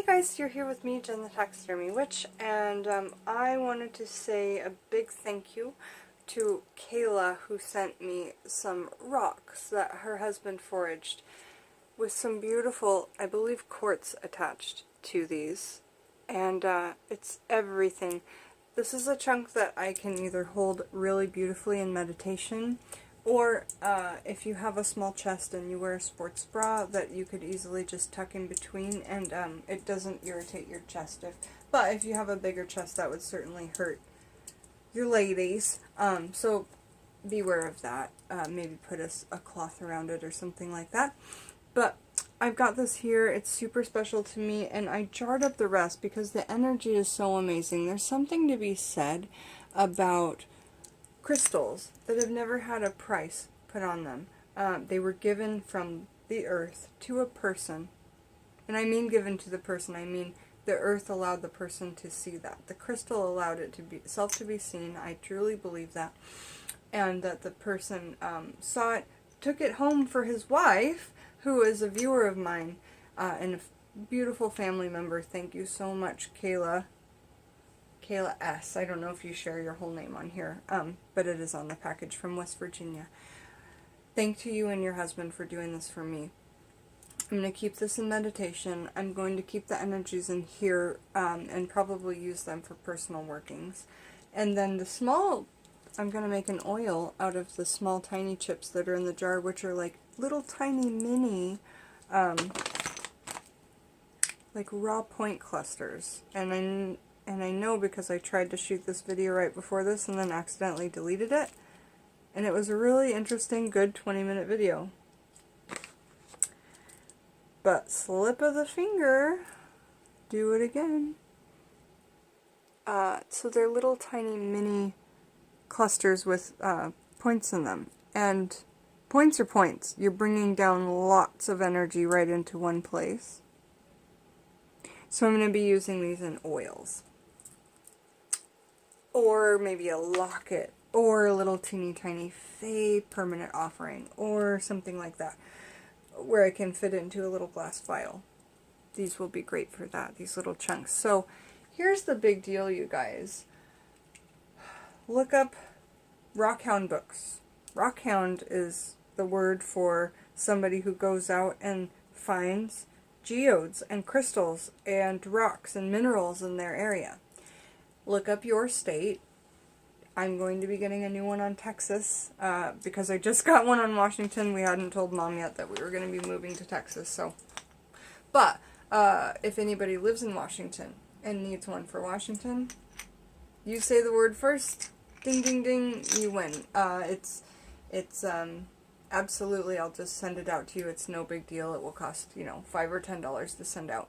Hey guys, you're here with me, Jen the Taxidermy Witch, and I wanted to say a big thank you to Kayla, who sent me some rocks that her husband foraged with some beautiful, I believe, quartz attached to these, and it's everything. This is a chunk that I can either hold really beautifully in meditation, or if you have a small chest and you wear a sports bra, that you could easily just tuck in between, and it doesn't irritate your chest. But if you have a bigger chest, that would certainly hurt your ladies. So beware of that. Maybe put a cloth around it or something like that. But I've got this here. It's super special to me, and I jarred up the rest because the energy is so amazing. There's something to be said about crystals that have never had a price put on them. They were given from the earth to a person. And I mean given to the person, I mean the earth allowed the person to see that. The crystal allowed it to be to be seen. I truly believe that. And that the person saw it, took it home for his wife, who is a viewer of mine, and a beautiful family member. Thank you so much, Kayla. Kayla S. I don't know if you share your whole name on here, but it is on the package from West Virginia. Thank to you and your husband for doing this for me. I'm going to keep this in meditation. I'm going to keep the energies in here and probably use them for personal workings. And then the small, I'm going to make an oil out of the small tiny chips that are in the jar, which are like little tiny mini like raw point clusters. And I know because I tried to shoot this video right before this and then accidentally deleted it. And it was a really interesting, good 20-minute video. But slip of the finger, do it again. So they're little tiny mini clusters with points in them. And points are points. You're bringing down lots of energy right into one place. So I'm going to be using these in oils. Or maybe a locket, or a little teeny tiny Fae permanent offering, or something like that, where I can fit it into a little glass vial. These will be great for that, these little chunks. So here's the big deal, you guys. Look up rockhound books. Rockhound is the word for somebody who goes out and finds geodes and crystals and rocks and minerals in their area. Look up your state. I'm going to be getting a new one on Texas because I just got one on Washington. We hadn't told Mom yet that we were going to be moving to Texas. So, but if anybody lives in Washington and needs one for Washington, you say the word first. Ding, ding, ding. You win. It's absolutely. I'll just send it out to you. It's no big deal. It will cost, $5 or $10 to send out.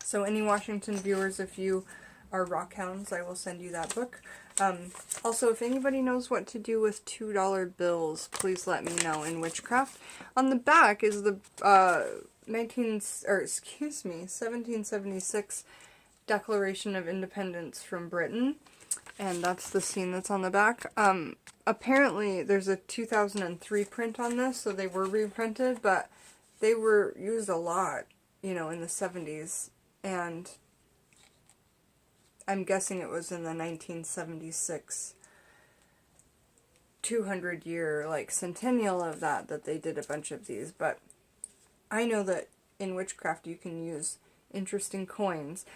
So any Washington viewers, if you are rockhounds, I will send you that book. Also, if anybody knows what to do with $2 bills, please let me know in witchcraft. On the back is the 1776 Declaration of Independence from Britain, and that's the scene that's on the back. Apparently there's a 2003 print on this, so they were reprinted, but they were used a lot, in the 70s, and I'm guessing it was in the 1976 200-year centennial of that they did a bunch of these. But I know that in witchcraft you can use interesting coins,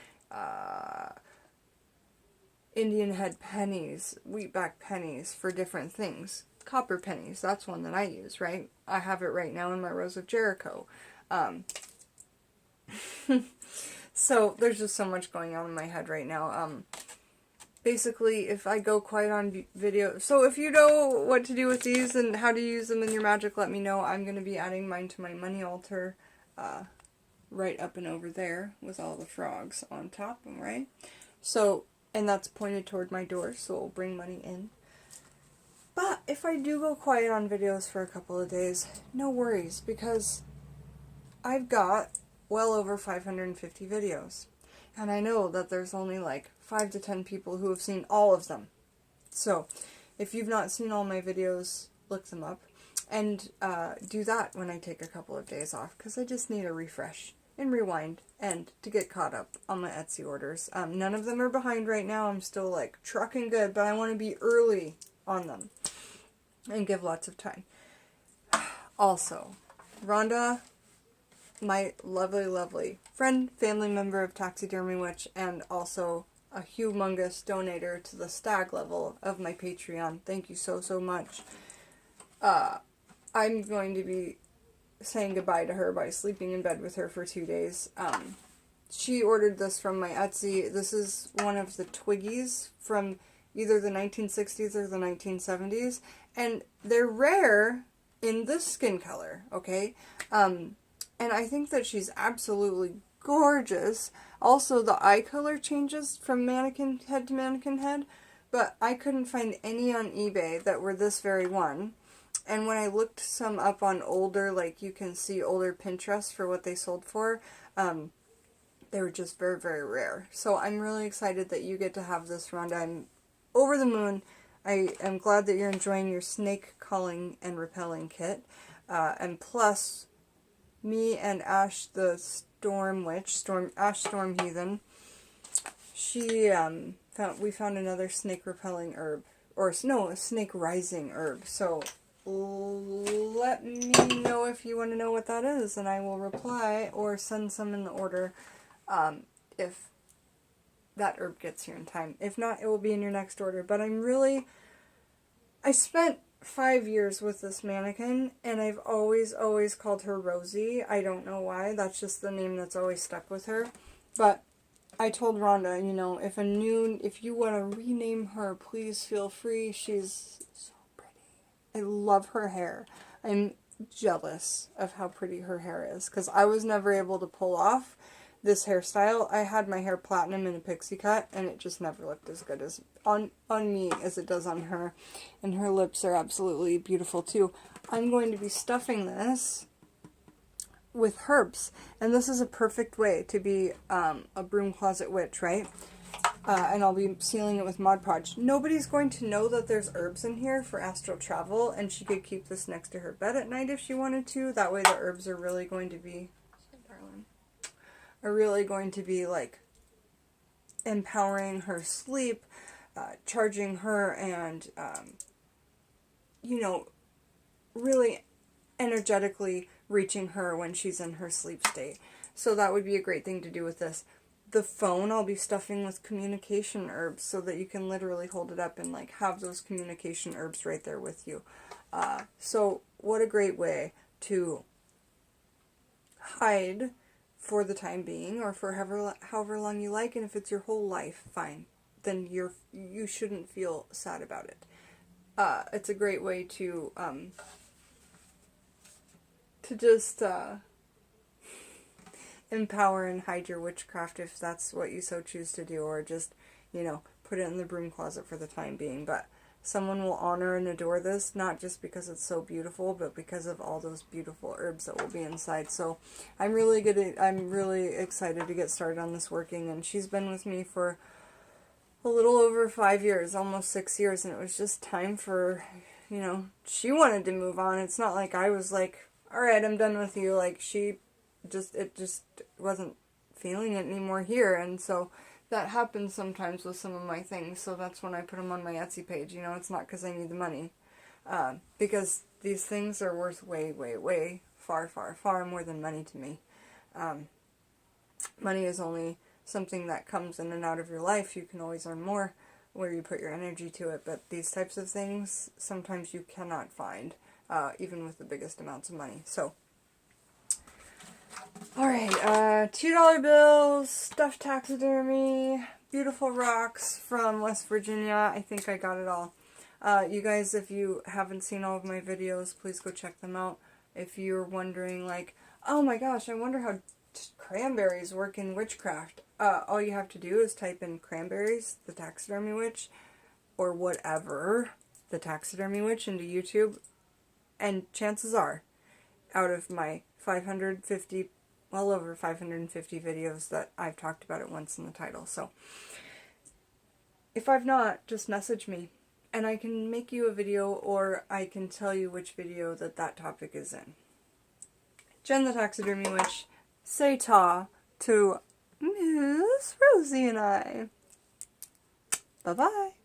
Indian head pennies, wheatback pennies for different things. Copper pennies, that's one that I use, right? I have it right now in my Rose of Jericho. So there's just so much going on in my head right now. Basically, if I go quiet on video, so if you know what to do with these and how to use them in your magic, let me know. I'm going to be adding mine to my money altar right up and over there with all the frogs on top, right? So, and that's pointed toward my door, so it'll bring money in. But if I do go quiet on videos for a couple of days, no worries, because I've got well over 550 videos. And I know that there's only 5 to 10 people who have seen all of them. So, if you've not seen all my videos, look them up. And do that when I take a couple of days off, because I just need a refresh. and rewind and to get caught up on my Etsy orders. None of them are behind right now. I'm still like trucking good, but I want to be early on them and give lots of time. Also, Rhonda, my lovely, lovely friend, family member of Taxidermy Witch, and also a humongous donator to the stag level of my Patreon. Thank you so, so much. I'm going to be saying goodbye to her by sleeping in bed with her for 2 days. She ordered this from my Etsy. This is one of the Twiggies from either the 1960s or the 1970s. And they're rare in this skin color, okay? And I think that she's absolutely gorgeous. Also, the eye color changes from mannequin head to mannequin head. But I couldn't find any on eBay that were this very one. And when I looked some up on older, like you can see older Pinterest for what they sold for, they were just very, very rare. So I'm really excited that you get to have this, Rhonda. I'm over the moon. I am glad that you're enjoying your snake calling and repelling kit. And plus, me and Ash the Storm Witch, Ash Storm Heathen, we found another snake repelling herb. Or, no, a snake rising herb. So let me know if you want to know what that is, and I will reply or send some in the order if that herb gets here in time. If not, it will be in your next order. But I spent 5 years with this mannequin, and I've always called her Rosie. I don't know why. That's just the name that's always stuck with her. But I told Rhonda, you know, if you want to rename her, please feel free. She's so pretty. I love her hair. I'm jealous of how pretty her hair is, because I was never able to pull off this hairstyle. I had my hair platinum in a pixie cut, and it just never looked as good as on me as it does on her. And her lips are absolutely beautiful too. I'm going to be stuffing this with herbs, and this is a perfect way to be a broom closet witch, right? And I'll be sealing it with Mod Podge. Nobody's going to know that there's herbs in here for astral travel, and she could keep this next to her bed at night if she wanted to. That way the herbs are really going to be, like empowering her sleep, charging her, and you know, really energetically reaching her when she's in her sleep state. So that would be a great thing to do with this. The phone I'll be stuffing with communication herbs so that you can literally hold it up and like have those communication herbs right there with you. So what a great way to hide for the time being, or for however long you like. And if it's your whole life, fine. Then you shouldn't feel sad about it. It's a great way to just empower and hide your witchcraft if that's what you so choose to do, or just, you know, put it in the broom closet for the time being. But someone will honor and adore this, not just because it's so beautiful, but because of all those beautiful herbs that will be inside. So I'm really excited to get started on this working, and she's been with me for a little over 5 years, almost 6 years, and it was just time for, you know, she wanted to move on. It's not like I was like, alright, I'm done with you. Like, it just wasn't feeling it anymore here, and so that happens sometimes with some of my things. So that's when I put them on my Etsy page. You know, it's not because I need the money, because these things are worth way, way, way, far, far, far more than money to me. Money is only something that comes in and out of your life. You can always earn more where you put your energy to it, but these types of things sometimes you cannot find, even with the biggest amounts of money. So alright, $2 bills, stuffed taxidermy, beautiful rocks from West Virginia. I think I got it all. You guys, if you haven't seen all of my videos, please go check them out. If you're wondering, like, oh my gosh, I wonder how cranberries work in witchcraft. All you have to do is type in cranberries, the Taxidermy Witch, or whatever, the Taxidermy Witch, into YouTube, and chances are, out of my 550, well over 550 videos, that I've talked about it once in the title. So if I've not, just message me, and I can make you a video, or I can tell you which video that topic is in. Jen the Taxidermy Witch, say ta to Miss Rosie and I. Bye-bye.